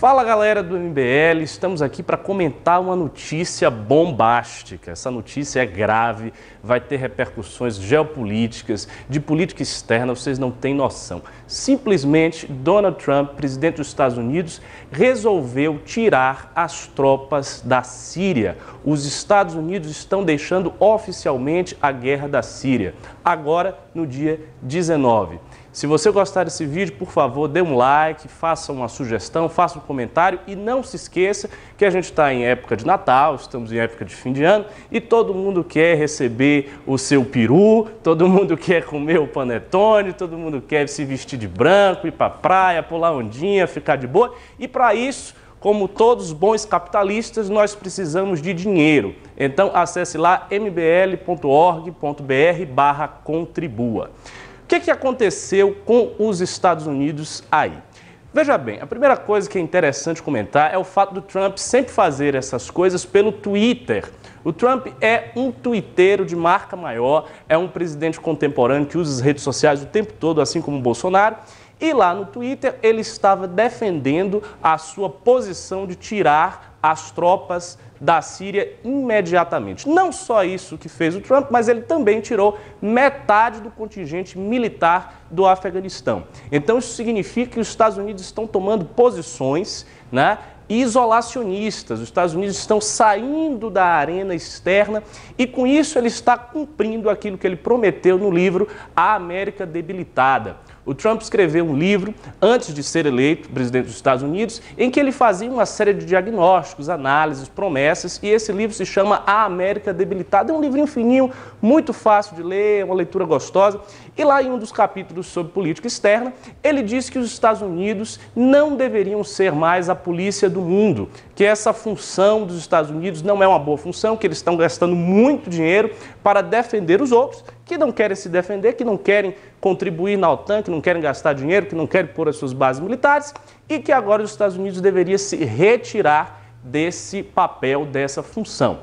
Fala galera do MBL, estamos aqui para comentar uma notícia bombástica. Essa notícia é grave, vai ter repercussões geopolíticas, de política externa, vocês não têm noção. Simplesmente Donald Trump, presidente dos Estados Unidos, resolveu tirar as tropas da Síria. Os Estados Unidos estão deixando oficialmente a guerra da Síria, agora no dia 19. Se você gostar desse vídeo, por favor, dê um like, faça uma sugestão, faça um comentário e não se esqueça que a gente está em época de Natal, estamos em época de fim de ano e todo mundo quer receber o seu peru, todo mundo quer comer o panetone, todo mundo quer se vestir de branco, ir para a praia, pular ondinha, ficar de boa. E para isso, como todos bons capitalistas, nós precisamos de dinheiro. Então acesse lá mbl.org.br/contribua. O que aconteceu com os Estados Unidos aí? Veja bem, a primeira coisa que é interessante comentar é o fato do Trump sempre fazer essas coisas pelo Twitter. O Trump é um tuiteiro de marca maior, é um presidente contemporâneo que usa as redes sociais o tempo todo, assim como o Bolsonaro. E lá no Twitter ele estava defendendo a sua posição de tirar as tropas da Síria imediatamente. Não só isso que fez o Trump, mas ele também tirou metade do contingente militar do Afeganistão. Então isso significa que os Estados Unidos estão tomando posições, isolacionistas. Os Estados Unidos estão saindo da arena externa e com isso ele está cumprindo aquilo que ele prometeu no livro A América Debilitada. O Trump escreveu um livro antes de ser eleito presidente dos Estados Unidos, em que ele fazia uma série de diagnósticos, análises, promessas, e esse livro se chama A América Debilitada. É um livrinho fininho, muito fácil de ler, uma leitura gostosa. E lá em um dos capítulos sobre política externa, ele diz que os Estados Unidos não deveriam ser mais a polícia do mundo, que essa função dos Estados Unidos não é uma boa função, que eles estão gastando muito dinheiro para defender os outros, que não querem se defender, que não querem contribuir na OTAN, que não querem gastar dinheiro, que não querem pôr as suas bases militares e que agora os Estados Unidos deveriam se retirar desse papel, dessa função.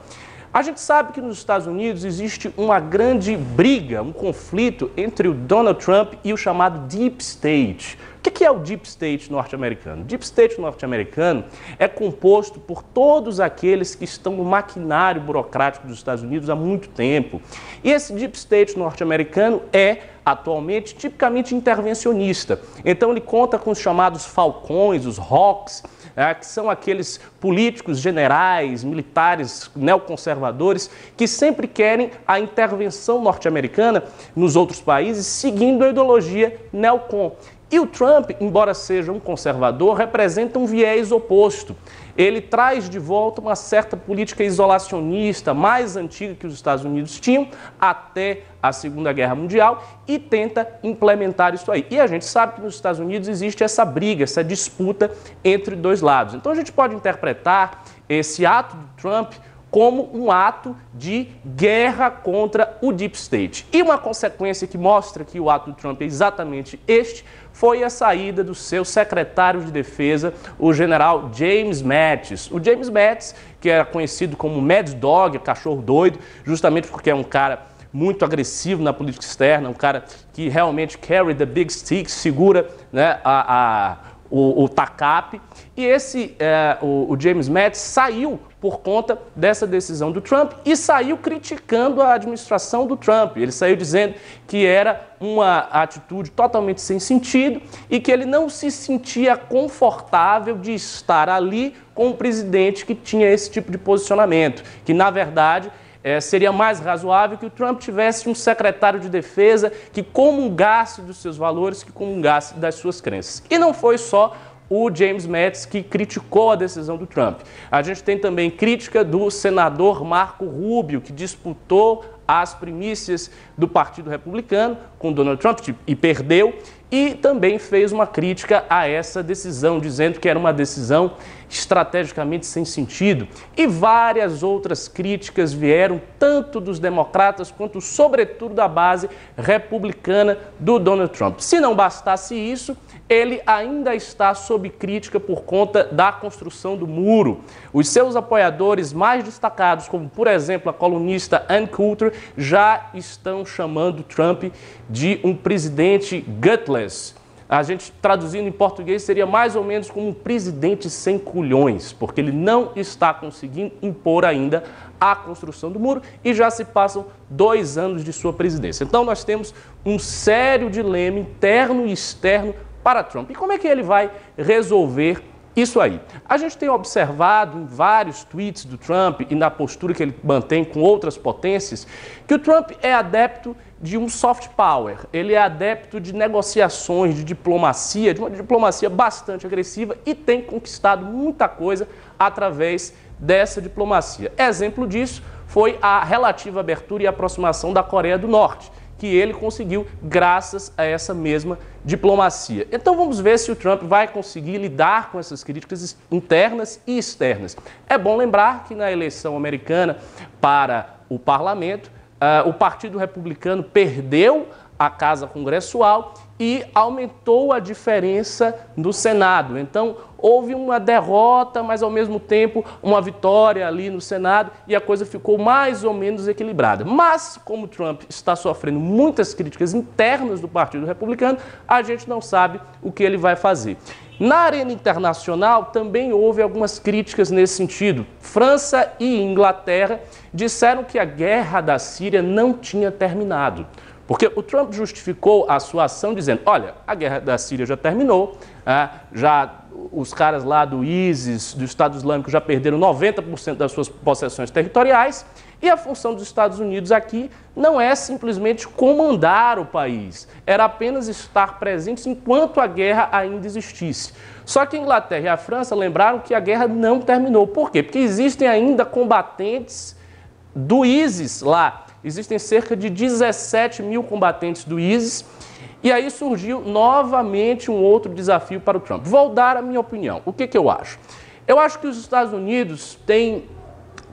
A gente sabe que nos Estados Unidos existe uma grande briga, um conflito entre o Donald Trump e o chamado Deep State. O que é o Deep State norte-americano? O Deep State norte-americano é composto por todos aqueles que estão no maquinário burocrático dos Estados Unidos há muito tempo. E esse Deep State norte-americano é, atualmente, tipicamente intervencionista. Então ele conta com os chamados falcões, os hawks, que são aqueles políticos, generais, militares, neoconservadores, que sempre querem a intervenção norte-americana nos outros países, seguindo a ideologia neocon. E o Trump, embora seja um conservador, representa um viés oposto. Ele traz de volta uma certa política isolacionista, mais antiga que os Estados Unidos tinham, até a Segunda Guerra Mundial, e tenta implementar isso aí. E a gente sabe que nos Estados Unidos existe essa briga, essa disputa entre dois lados. Então a gente pode interpretar esse ato do Trump como um ato de guerra contra o Deep State. E uma consequência que mostra que o ato do Trump é exatamente este foi a saída do seu secretário de defesa, o general James Mattis. O James Mattis, que era conhecido como Mad Dog, cachorro doido, justamente porque é um cara muito agressivo na política externa, um cara que realmente carry the big stick, segura o tacape. E o James Mattis saiu por conta dessa decisão do Trump e saiu criticando a administração do Trump. Ele saiu dizendo que era uma atitude totalmente sem sentido e que ele não se sentia confortável de estar ali com um presidente que tinha esse tipo de posicionamento, que na verdade seria mais razoável que o Trump tivesse um secretário de defesa que comungasse dos seus valores, que comungasse das suas crenças. E não foi só o James Mattis que criticou a decisão do Trump. A gente tem também crítica do senador Marco Rubio, que disputou as primícias do Partido Republicano com Donald Trump e perdeu, e também fez uma crítica a essa decisão, dizendo que era uma decisão estrategicamente sem sentido. E várias outras críticas vieram, tanto dos democratas quanto, sobretudo, da base republicana do Donald Trump. Se não bastasse isso, ele ainda está sob crítica por conta da construção do muro. Os seus apoiadores mais destacados, como, por exemplo, a colunista Ann Coulter, já estão chamando Trump de um presidente gutless. a gente traduzindo em português seria mais ou menos como um presidente sem culhões, porque ele não está conseguindo impor ainda a construção do muro e já se passam 2 anos de sua presidência. Então nós temos um sério dilema interno e externo para Trump. E como é que ele vai resolver isso aí? A gente tem observado em vários tweets do Trump e na postura que ele mantém com outras potências que o Trump é adepto de um soft power, ele é adepto de negociações, de diplomacia, de uma diplomacia bastante agressiva e tem conquistado muita coisa através dessa diplomacia. Exemplo disso foi a relativa abertura e aproximação da Coreia do Norte, que ele conseguiu graças a essa mesma diplomacia. Então vamos ver se o Trump vai conseguir lidar com essas críticas internas e externas. É bom lembrar que na eleição americana para o parlamento, o Partido Republicano perdeu a Casa Congressual e aumentou a diferença no Senado. Então, houve uma derrota, mas ao mesmo tempo uma vitória ali no Senado e a coisa ficou mais ou menos equilibrada. Mas, como Trump está sofrendo muitas críticas internas do Partido Republicano, a gente não sabe o que ele vai fazer. Na arena internacional também houve algumas críticas nesse sentido. França e Inglaterra disseram que a guerra da Síria não tinha terminado. Porque o Trump justificou a sua ação dizendo, olha, a guerra da Síria já terminou, já os caras lá do ISIS, do Estado Islâmico, já perderam 90% das suas possessões territoriais e a função dos Estados Unidos aqui não é simplesmente comandar o país, era apenas estar presentes enquanto a guerra ainda existisse. Só que a Inglaterra e a França lembraram que a guerra não terminou. Por quê? Porque existem ainda combatentes do ISIS lá. Existem cerca de 17 mil combatentes do ISIS. E aí surgiu novamente um outro desafio para o Trump. Vou dar a minha opinião. O que eu acho? Eu acho que os Estados Unidos têm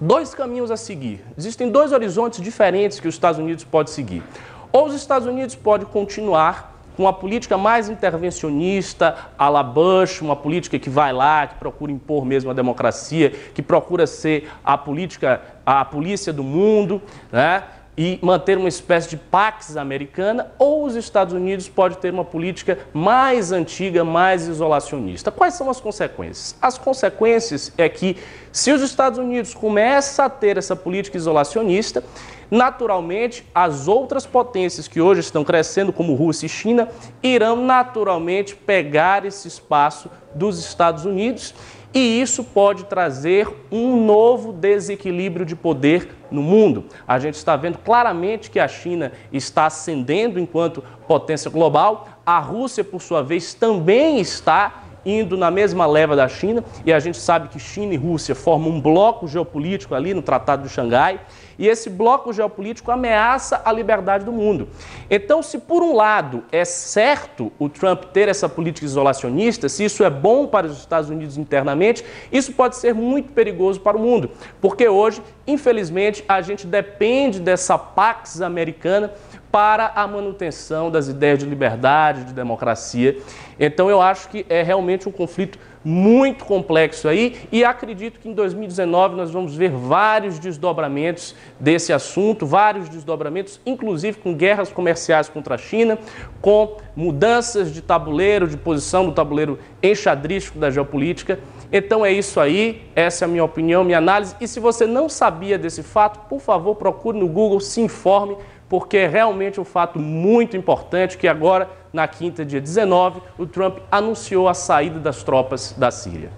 2 caminhos a seguir. Existem 2 horizontes diferentes que os Estados Unidos podem seguir. Ou os Estados Unidos podem continuar com uma política mais intervencionista, à la Bush, uma política que vai lá, que procura impor mesmo a democracia, que procura ser a polícia do mundo, né? E manter uma espécie de Pax Americana, ou os Estados Unidos pode ter uma política mais antiga, mais isolacionista. Quais são as consequências? As consequências é que, se os Estados Unidos começam a ter essa política isolacionista, naturalmente, as outras potências que hoje estão crescendo, como Rússia e China, irão naturalmente pegar esse espaço dos Estados Unidos e isso pode trazer um novo desequilíbrio de poder no mundo. A gente está vendo claramente que a China está ascendendo enquanto potência global, a Rússia, por sua vez, também está indo na mesma leva da China, e a gente sabe que China e Rússia formam um bloco geopolítico ali no Tratado de Xangai, e esse bloco geopolítico ameaça a liberdade do mundo. Então, se por um lado é certo o Trump ter essa política isolacionista, se isso é bom para os Estados Unidos internamente, isso pode ser muito perigoso para o mundo, porque hoje, infelizmente, a gente depende dessa Pax Americana para a manutenção das ideias de liberdade, de democracia. Então eu acho que é realmente um conflito muito complexo aí e acredito que em 2019 nós vamos ver vários desdobramentos desse assunto, vários desdobramentos, inclusive com guerras comerciais contra a China, com mudanças de tabuleiro, de posição do tabuleiro enxadrístico da geopolítica. Então é isso aí, essa é a minha opinião, minha análise. E se você não sabia desse fato, por favor, procure no Google, se informe, porque é realmente um fato muito importante que agora, na quinta, dia 19, o Trump anunciou a saída das tropas da Síria.